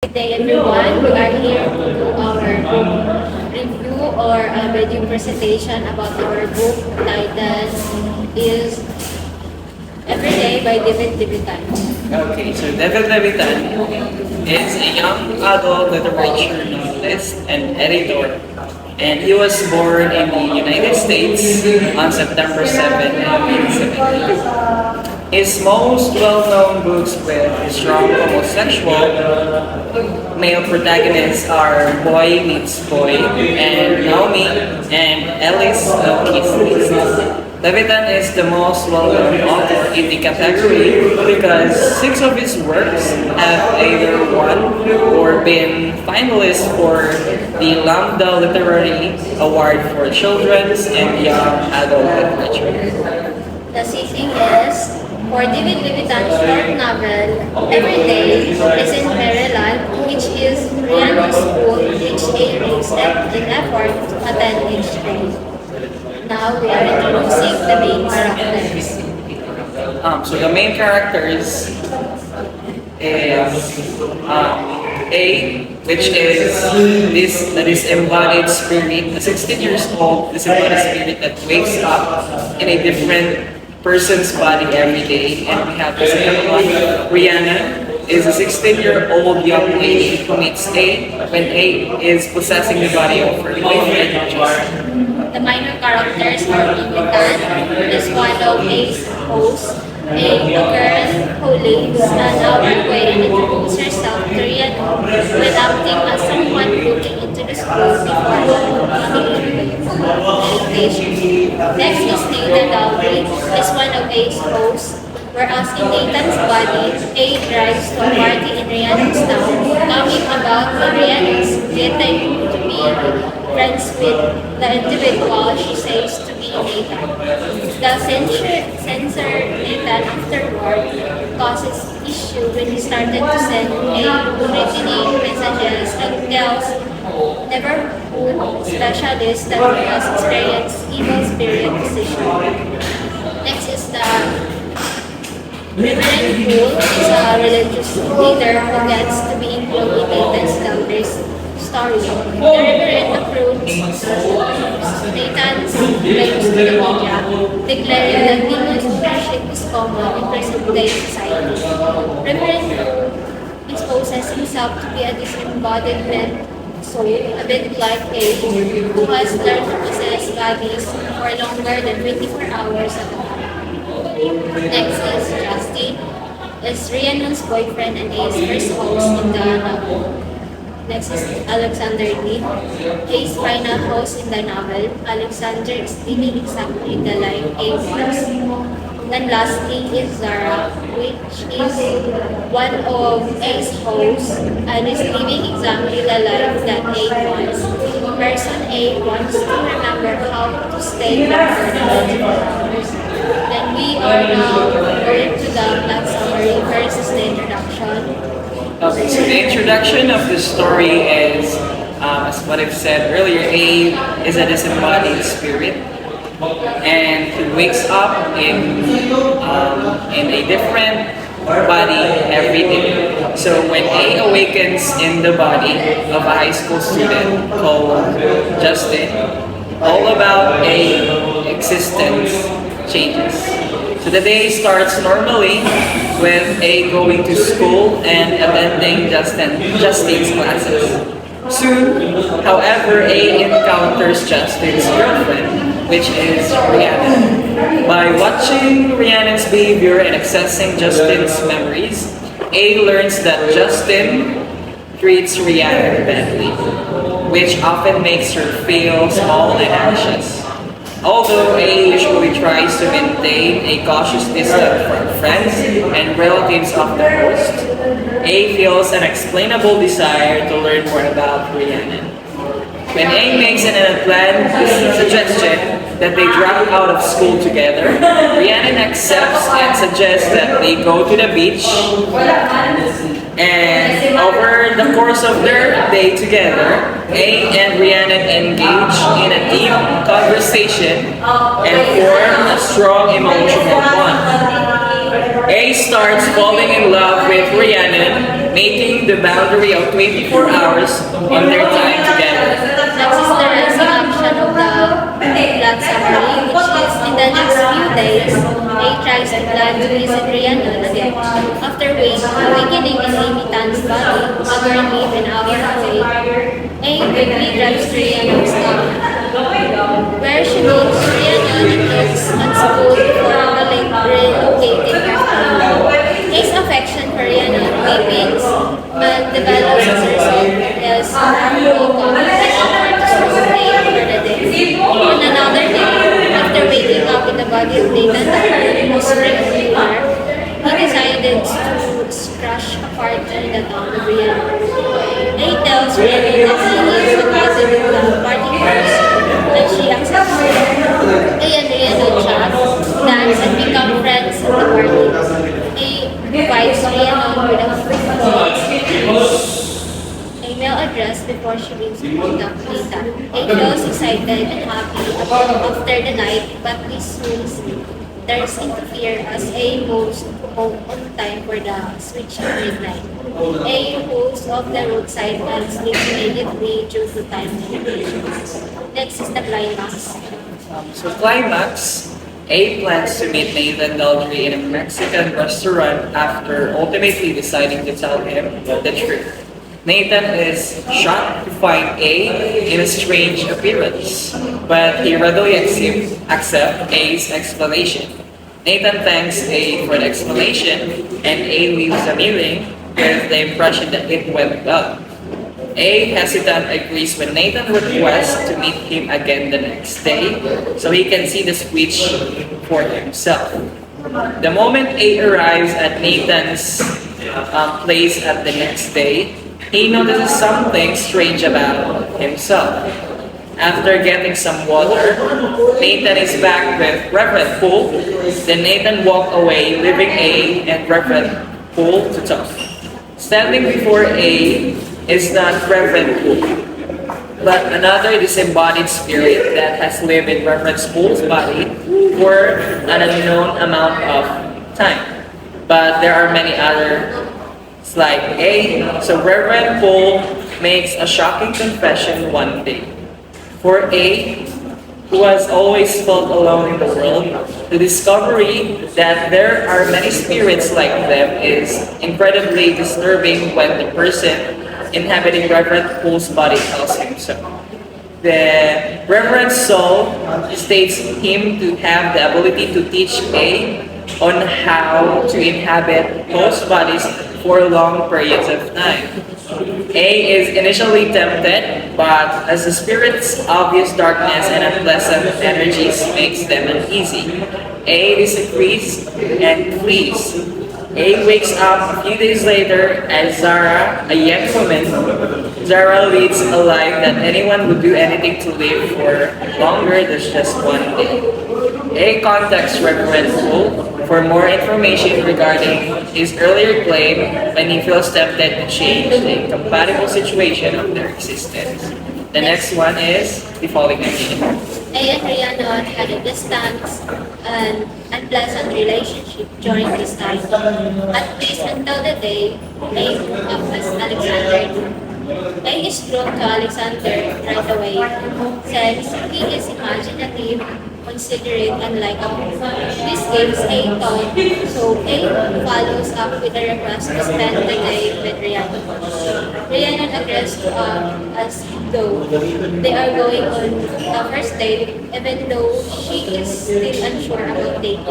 Good day everyone. We are here to do our review or a review presentation about our book titled is Every Day by Levithan. Okay, so Levithan is a young adult literature novelist and editor, and he was born in the United States on September 7, 1970. His most well-known books with strong homosexual male protagonists are Boy Meets Boy and Naomi and Alice of Kiss List. Levitan is the most well-known author in the category because six of his works have either won or been finalists for the Lambda Literary Award for Children's and Young Adult Literature. The setting is for David Levitan's short novel Every Day is in Maryland, which is Rihanna's school which A makes an effort to attend each grade. Now we are introducing the main characters. So the main characters is A, which is this that is embodied spirit, a 16 years old disembodied spirit that wakes up in a different person's body every day. And we have the second one, Rihanna, is a 16-year-old young lady who meets A when A is possessing the body of her boyfriend, Justin. The minor characters are Levithan, is one of A's hosts, a girl who lives an hour away and introduces herself to Rihanna when acting as someone looking into the school before beginning meditation. Next is Nathan Dowry, is one of A's hosts. We're asking Nathan's body. A drives to a party in Rihanna's town, talking about Rihanna's getting to be friends with the individual she says to be Nathan. The censor Nathan afterward causes issue when he started to send A threatening messages and tells neighborhood specialists that he has experienced evil spirit possession. Next is the Reverend Poole is a religious leader who gets to be included in Nathan's daughter's story. The Reverend approaches Nathan's claims to the media, declaring that demon worship is common in present-day society. Reverend Poole exposes himself to be a disembodied soul, a bit like A, who has learned to possess bodies for longer than 24 hours at a time. Next is Justin, is Rihanna's boyfriend and A's first host in the novel. Next is Alexander Lee, A's final host in the novel. Alexander is living exactly the life A wants. Then lastly is Zara, which is one of A's hosts and is living exactly the life that A wants. Person A wants to remember how to stay longer than 24 hours. Then we are now going to the plot summary versus the introduction. Okay, so the introduction of the story is, as what I've said earlier, A is a disembodied spirit, and he wakes up in a different body every day. So when A awakens in the body of a high school student called Justin, all about A existence changes. So the day starts normally with A going to school and attending Justin's classes. Soon, however, A encounters Justin's girlfriend, which is Rihanna. By watching Rihanna's behavior and accessing Justin's memories, A learns that Justin treats Rihanna badly, which often makes her feel small and anxious. Although A usually tries to maintain a cautious distance from friends and relatives of the host, A feels an unexplainable desire to learn more about Rihanna. When A makes an unplanned suggestion that they drop out of school together, Rhiannon accepts and suggests that they go to the beach. And over the course of their day together, A and Rhiannon engage in a deep conversation and form a strong emotional bond. A A starts falling in love with Rhiannon, making the boundary of 24 hours on their time together. Next is the rising action of the plot summary, which is in the next few days, A tries to plan to visit Rhiannon again. After awakening in Levithan's body, a girl live an hour away. A quickly drives to Rhiannon's town, where she meets Rhiannon and looks unspoiled before relocating her family. A's affection for Rhiannon deepens and develops as a result as Marco comes and offers to stay for the day. On another day, after waking up in the body of Nathan Tucker, who springs her, he decided to crush a party in the town of Rhiannon. A tells Rhiannon that he is invited to the party first, and she accepts it. A and Rhiannon chat, dance, and become friends at the party. A provides Rhiannon with a mail address before she leaves to pick up Nathan. A feels excited and happy after the night, but this soon there's interfere as A moves home on time for the switch at midnight. A pulls off the roadside and sleeps immediately due to time limitations. Next is the climax. So climax, A plans to meet Nathan Daldry in a Mexican restaurant after ultimately deciding to tell him the truth. Nathan is shocked to find A in a strange appearance, but he readily accepts A's explanation. Nathan thanks A for the explanation, and A leaves the meeting with the impression that it went well. A hesitant agrees when Nathan requests to meet him again the next day so he can see the switch for himself. The moment A arrives at Nathan's place at the next day, he notices something strange about himself. After getting some water, Nathan is back with Reverend Poole. Then Nathan walks away, leaving A and Reverend Poole to talk. Standing before A is not Reverend Poole, but another disembodied spirit that has lived in Reverend Poole's body for an unknown amount of time. But there are many other like A. So Reverend Poole makes a shocking confession one day. For A, who has always felt alone in the world, the discovery that there are many spirits like them is incredibly disturbing when the person inhabiting Reverend Poole's body tells him so. The Reverend Soul states him to have the ability to teach A on how to inhabit host bodies for long periods of time. A is initially tempted, but as the spirit's obvious darkness and unpleasant energies makes them uneasy, A disagrees and flees. A wakes up a few days later as Zara, a young woman. Zara leads a life that anyone would do anything to live for longer than just one day. A contacts Reverend Poole for more information regarding his earlier claim when he feels tempted to change the compatible situation of their existence. The next one is the falling again. A and Rhiannon had a distant and unpleasant relationship during this time, at least until the day A moved up as Alexander. A is drawn to Alexander right away, since he is imaginative, considerate, and likable. This gives A thought, so A follows up with a request to spend the day with Rhiannon. Rhiannon agrees to as though they are going on the first date, even though she is still unsure about dating.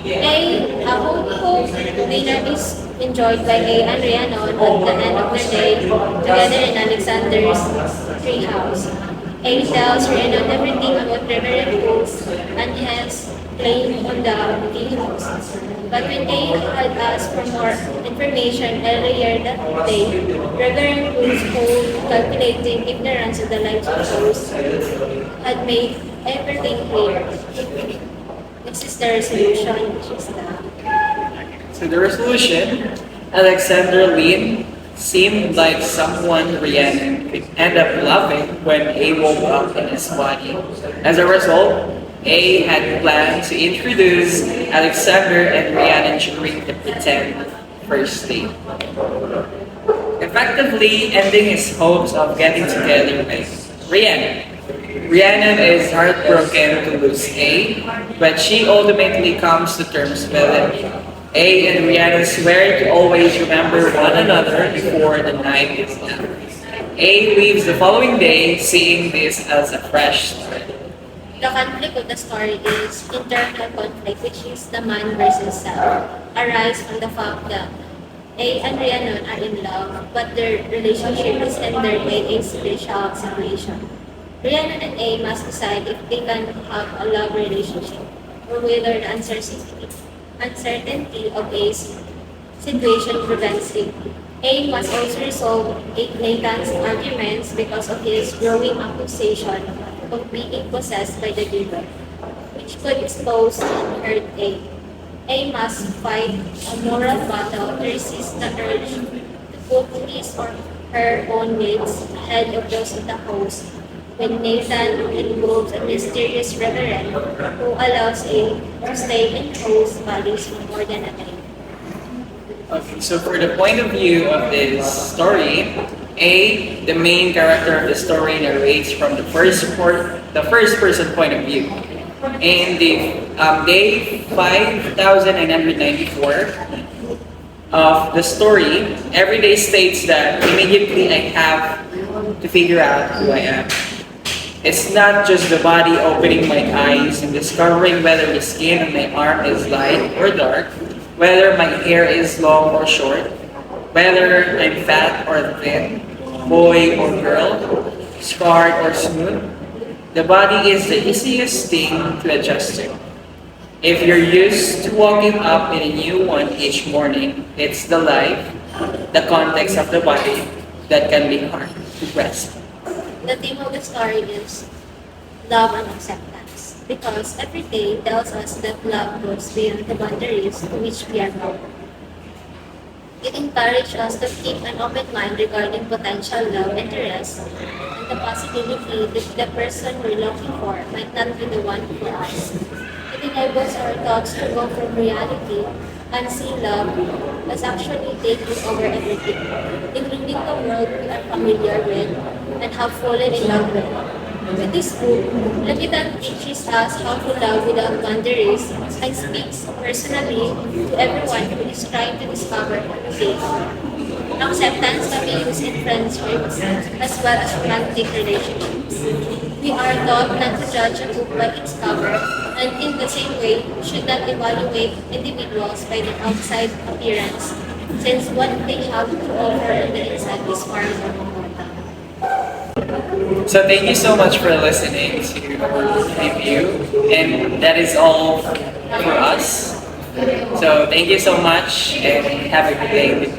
A home dinner is enjoyed by A and Rhiannon at the end of the day together in Alexander's treehouse. A tells Rhiannon everything about Reverend Poole's and his claim on the treehouse. But when A had asked for more information earlier that day, Reverend Poole's whole calculating ignorance of the lives of those had made everything clear. This is the resolution, which is the So the resolution, Alexander Lin seemed like someone Rhiannon could end up loving when A woke up in his body. As a result, A had planned to introduce Alexander and Rhiannon during the pretend first date, effectively ending his hopes of getting together with Rhiannon. Rhiannon is heartbroken to lose A, but she ultimately comes to terms with it. A and Rhiannon swear to always remember one another before the night is out. A leaves the following day, seeing this as a fresh start. The conflict of the story is internal conflict, which is the man versus self, arise from the fact that A and Rhiannon are in love, but their relationship is hindered by a special situation. Rhiannon and A must decide if they can have a love relationship or whether the uncertainty of A's situation prevents it. A must also resolve Nathan's arguments because of his growing accusation of being possessed by the devil, which could expose and hurt A. A must fight a moral battle to resist the urge to put his or her own needs ahead of those of the host when Nathan involves a mysterious reverend who allows A to stay in host values for more than a day. Okay, so for the point of view of this story, A, the main character of the story narrates from the first person point of view. In the day 5994 of the story, every day states that immediately I have to figure out who I am. It's not just the body opening my eyes and discovering whether the skin on my arm is light or dark, whether my hair is long or short, whether I'm fat or thin, boy or girl, scarred or smooth. The body is the easiest thing to adjust to. If you're used to waking up in a new one each morning, it's the life, the context of the body that can be hard to grasp. The theme of the story is love and acceptance because every day tells us that love goes beyond the boundaries to which we are bound. It encourages us to keep an open mind regarding potential love interests and the possibility that the person we're looking for might not be the one for us. It enables our thoughts to go from reality and see love as actually taking over everything, including the world we are familiar with and have fallen in love with. With this book, Levithan teaches us how to love without boundaries and speaks personally to everyone who is trying to discover faith. Acceptance can be used in friendships as well as romantic relationships. We are taught not to judge a book by its cover, and in the same way, we should not evaluate individuals by their outside appearance, since what they have to offer on the inside is far more important. So thank you so much for listening to our review, and that is all for us. So thank you so much, and have a good day.